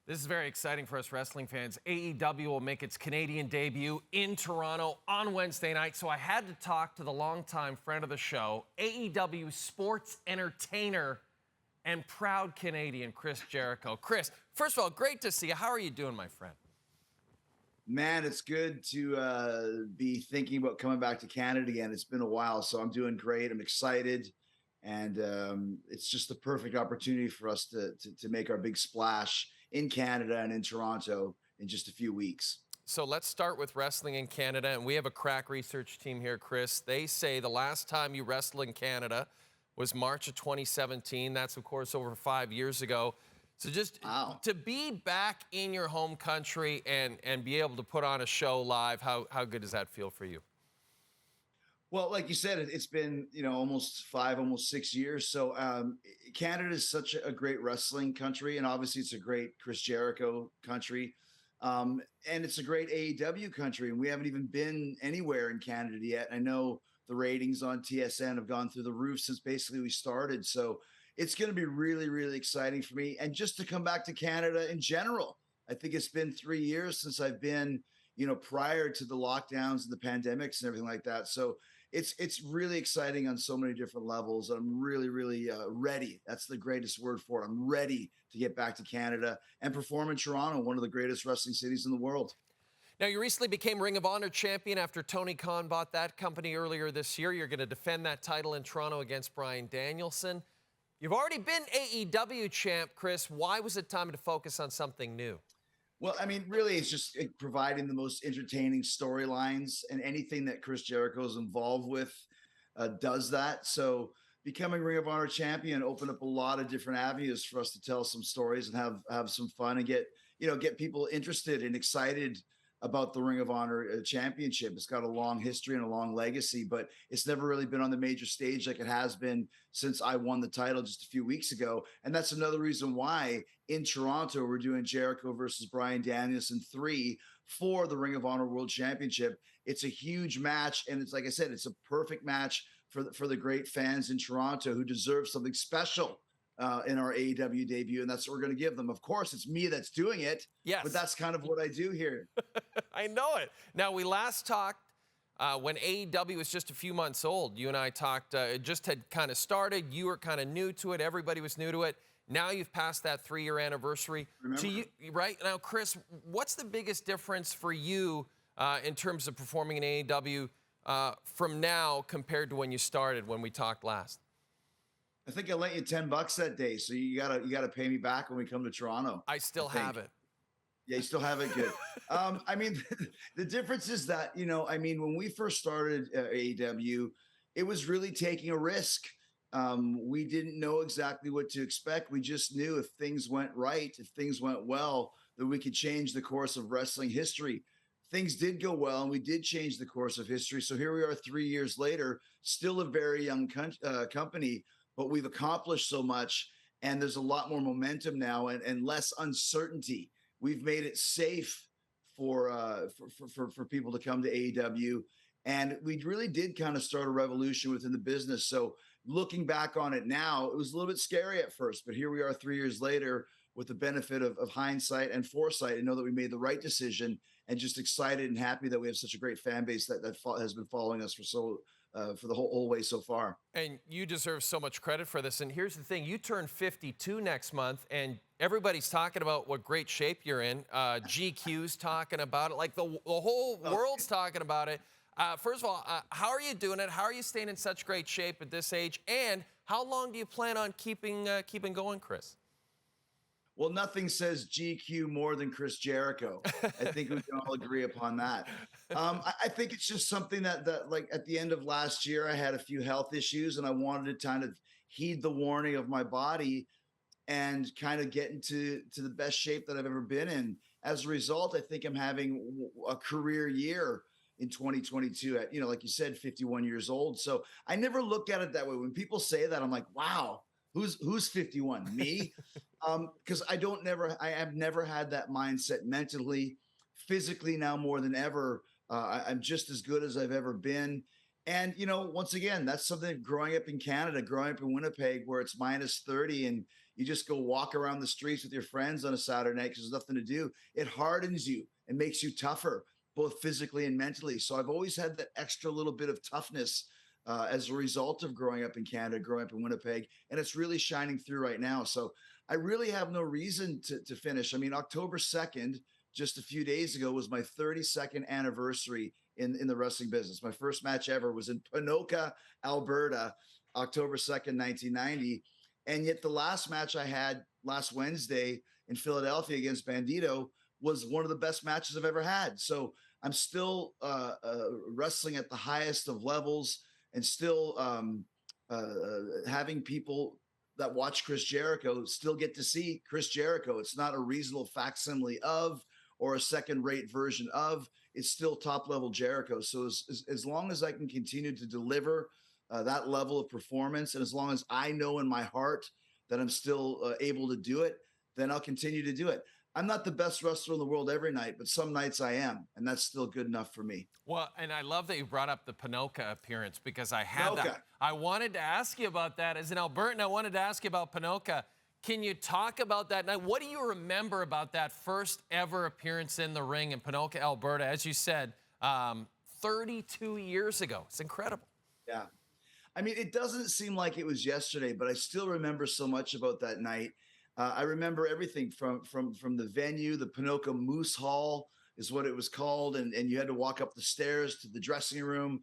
This is very exciting for us wrestling fans. AEW will make its Canadian debut in Toronto on Wednesday night, so I had to talk to the longtime friend of the show, AEW sports entertainer and proud Canadian, Chris Jericho. Chris, first of all, great to see you. How are you doing, my friend? Man, it's good to be thinking about coming back to Canada again. It's been a while, so I'm doing great. I'm excited, and it's just the perfect opportunity for us to make our big splash in Canada and in Toronto in just a few weeks. So let's start with wrestling in Canada, and we have a crack research team here, Chris. They say the last time you wrestled in Canada was March of 2017. That's, of course, over 5 years ago. So just Wow. to be back in your home country and be able to put on a show live, how good does that feel for you? Well, like you said, it's been almost 5, almost 6 years. So Canada is such a great wrestling country, and obviously it's a great Chris Jericho country, and it's a great AEW country. And we haven't even been anywhere in Canada yet. I know the ratings on TSN have gone through the roof since basically we started. So it's going to be really, really exciting for me, and just to come back to Canada in general. I think it's been 3 years since I've been, prior to the lockdowns and the pandemics and everything like that. So it's really exciting on so many different levels. I'm really, really ready. That's the greatest word for it. I'm ready to get back to Canada and perform in Toronto, one of the greatest wrestling cities in the world. Now, you recently became Ring of Honor champion after Tony Khan bought that company earlier this year. You're going to defend that title in Toronto against Bryan Danielson. You've already been AEW champ, Chris. Why was it time to focus on something new? Well, I mean, really, it's just providing the most entertaining storylines, and anything that Chris Jericho is involved with does that. So, becoming Ring of Honor champion opened up a lot of different avenues for us to tell some stories and have some fun and get people interested and excited about the Ring of Honor championship. It's got a long history and a long legacy, but it's never really been on the major stage like it has been since I won the title just a few weeks ago. And that's another reason why in Toronto we're doing Jericho versus Bryan Danielson 3 for the Ring of Honor World Championship. It's a huge match, and it's, like I said, it's a perfect match for the great fans in Toronto who deserve something special in our AEW debut, and that's what we're going to give them. Of course, it's me that's doing it, Yes. but that's kind of what I do here. I know it. Now, we last talked when AEW was just a few months old. You and I talked, it just had kind of started. You were kind of new to it. Everybody was new to it. Now you've passed that 3-year anniversary. Remember? To you, right? Now, Chris, what's the biggest difference for you in terms of performing in AEW from now compared to when you started, when we talked last? I think I lent you $10 that day, so you gotta pay me back when we come to Toronto. I still have it. Yeah, you still have it. Good. I mean, the difference is that when we first started AEW, it was really taking a risk. We didn't know exactly what to expect. We just knew if things went right, if things went well, that we could change the course of wrestling history. Things did go well, and we did change the course of history. So here we are 3 years later, still a very young company, but we've accomplished so much, and there's a lot more momentum now and less uncertainty. We've made it safe for people to come to AEW, and we really did kind of start a revolution within the business. So looking back on it now, it was a little bit scary at first, but here we are 3 years later with the benefit of hindsight and foresight, and know that we made the right decision, and just excited and happy that we have such a great fan base that has been following us for the whole way so far. And you deserve so much credit for this. And here's the thing, you turn 52 next month, and everybody's talking about what great shape you're in. GQ's talking about it. Like the whole world's talking about it. First of all, how are you doing it? How are you staying in such great shape at this age? And how long do you plan on keeping going, Chris? Well, nothing says GQ more than Chris Jericho. I think we can all agree upon that. I think it's just something that like at the end of last year, I had a few health issues, and I wanted to kind of heed the warning of my body and kind of get into the best shape that I've ever been in. As a result, I think I'm having a career year in 2022 at, like you said, 51 years old. So I never look at it that way. When people say that, I'm like, wow, who's 51? Me? Because I have never had that mindset mentally, physically. Now more than ever, I'm just as good as I've ever been. And once again, that's something growing up in Canada, growing up in Winnipeg, where it's minus 30, and you just go walk around the streets with your friends on a Saturday night because there's nothing to do. It hardens you and makes you tougher, both physically and mentally. So I've always had that extra little bit of toughness as a result of growing up in Canada, growing up in Winnipeg, and it's really shining through right now. So I really have no reason to finish. I mean, October 2nd, just a few days ago, was my 32nd anniversary in the wrestling business. My first match ever was in Ponoka, Alberta, October 2nd, 1990. And yet the last match I had last Wednesday in Philadelphia against Bandito was one of the best matches I've ever had. So I'm still wrestling at the highest of levels and still having people that watch Chris Jericho still get to see Chris Jericho. It's not a reasonable facsimile of or a second-rate version of. It's still top-level Jericho. So as long as I can continue to deliver that level of performance, and as long as I know in my heart that I'm still able to do it, then I'll continue to do it. I'm not the best wrestler in the world every night, but some nights I am, and that's still good enough for me. Well, and I love that you brought up the Ponoka appearance because I had that. I wanted to ask you about that. As an Albertan, I wanted to ask you about Ponoka. Can you talk about that night? What do you remember about that first ever appearance in the ring in Ponoka, Alberta? As you said, 32 years ago. It's incredible. Yeah. I mean, it doesn't seem like it was yesterday, but I still remember so much about that night. I remember everything from the venue. The Ponoka Moose Hall is what it was called, and you had to walk up the stairs to the dressing room.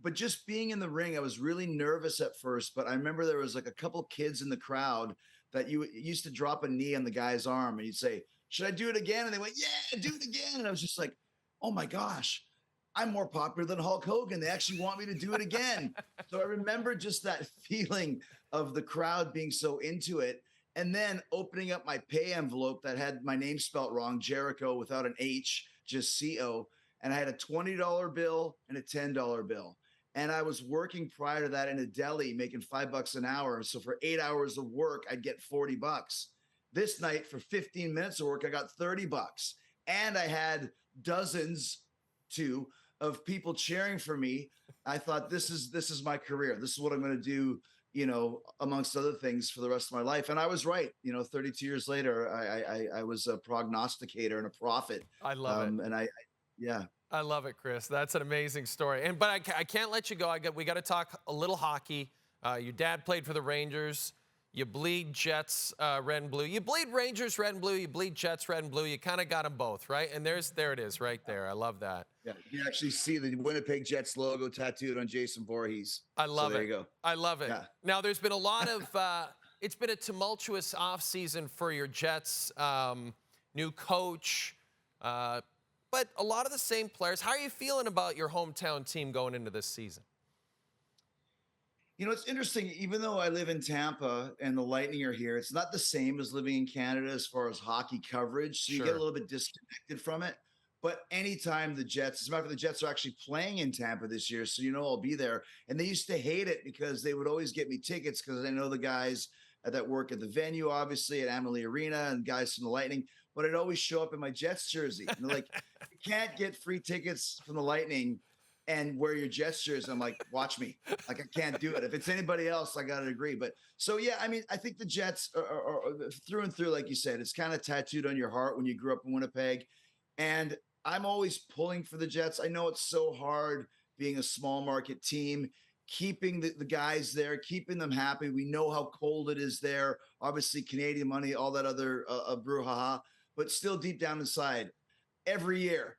But just being in the ring, I was really nervous at first. But I remember there was like a couple kids in the crowd that you used to drop a knee on the guy's arm, and you'd say, "Should I do it again?" And they went, "Yeah, do it again." And I was just like, "Oh my gosh, I'm more popular than Hulk Hogan. They actually want me to do it again." So I remember just that feeling of the crowd being so into it. And then opening up my pay envelope that had my name spelt wrong, Jericho without an H, just C-O. And I had a $20 bill and a $10 bill. And I was working prior to that in a deli making $5 an hour. So for 8 hours of work, I'd get $40. This night for 15 minutes of work, I got $30. And I had dozens too of people cheering for me. I thought this is my career. This is what I'm going to do, amongst other things for the rest of my life. And I was right. 32 years later, I was a prognosticator and a prophet. I love it. And yeah. I love it, Chris. That's an amazing story. But I can't let you go. We got to talk a little hockey. Your dad played for the Rangers. You bleed Jets red and blue. You bleed Rangers red and blue. You bleed Jets red and blue. You kind of got them both, right? And there it is right there. I love that. Yeah, you can actually see the Winnipeg Jets logo tattooed on Jason Voorhees. I love it. There you go. I love it. Yeah. Now, there's been a lot of it's been a tumultuous offseason for your Jets. New coach, but a lot of the same players. How are you feeling about your hometown team going into this season? It's interesting. Even though I live in Tampa and the Lightning are here, it's not the same as living in Canada as far as hockey coverage. So you get a little bit disconnected from it. But anytime the Jets, as a matter of fact, the Jets are actually playing in Tampa this year, so I'll be there. And they used to hate it because they would always get me tickets because I know the guys that work at the venue, obviously at Amalie Arena, and guys from the Lightning. But I'd always show up in my Jets jersey. And they're like, "You can't get free tickets from the Lightning and wear your Jets jersey." I'm like, "Watch me. Like, I can't do it. If it's anybody else, I got to agree." But so, yeah, I mean, I think the Jets are through and through, like you said, it's kind of tattooed on your heart when you grew up in Winnipeg. And I'm always pulling for the Jets. I know it's so hard being a small market team, keeping the guys there, keeping them happy. We know how cold it is there. Obviously, Canadian money, all that other brouhaha, but still deep down inside, every year,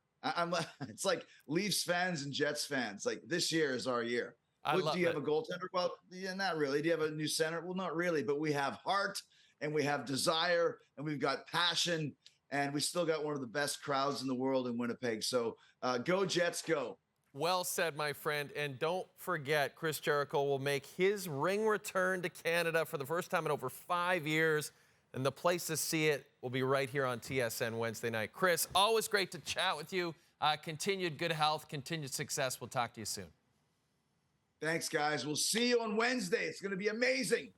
it's like Leafs fans and Jets fans. Like, this year is our year. Do you have a goaltender? Well, yeah, not really. Do you have a new center? Well, not really, but we have heart and we have desire and we've got passion. And we still got one of the best crowds in the world in Winnipeg. So go Jets, go. Well said, my friend. And don't forget, Chris Jericho will make his ring return to Canada for the first time in over 5 years. And the place to see it will be right here on TSN Wednesday night. Chris, always great to chat with you. Continued good health, continued success. We'll talk to you soon. Thanks, guys. We'll see you on Wednesday. It's going to be amazing.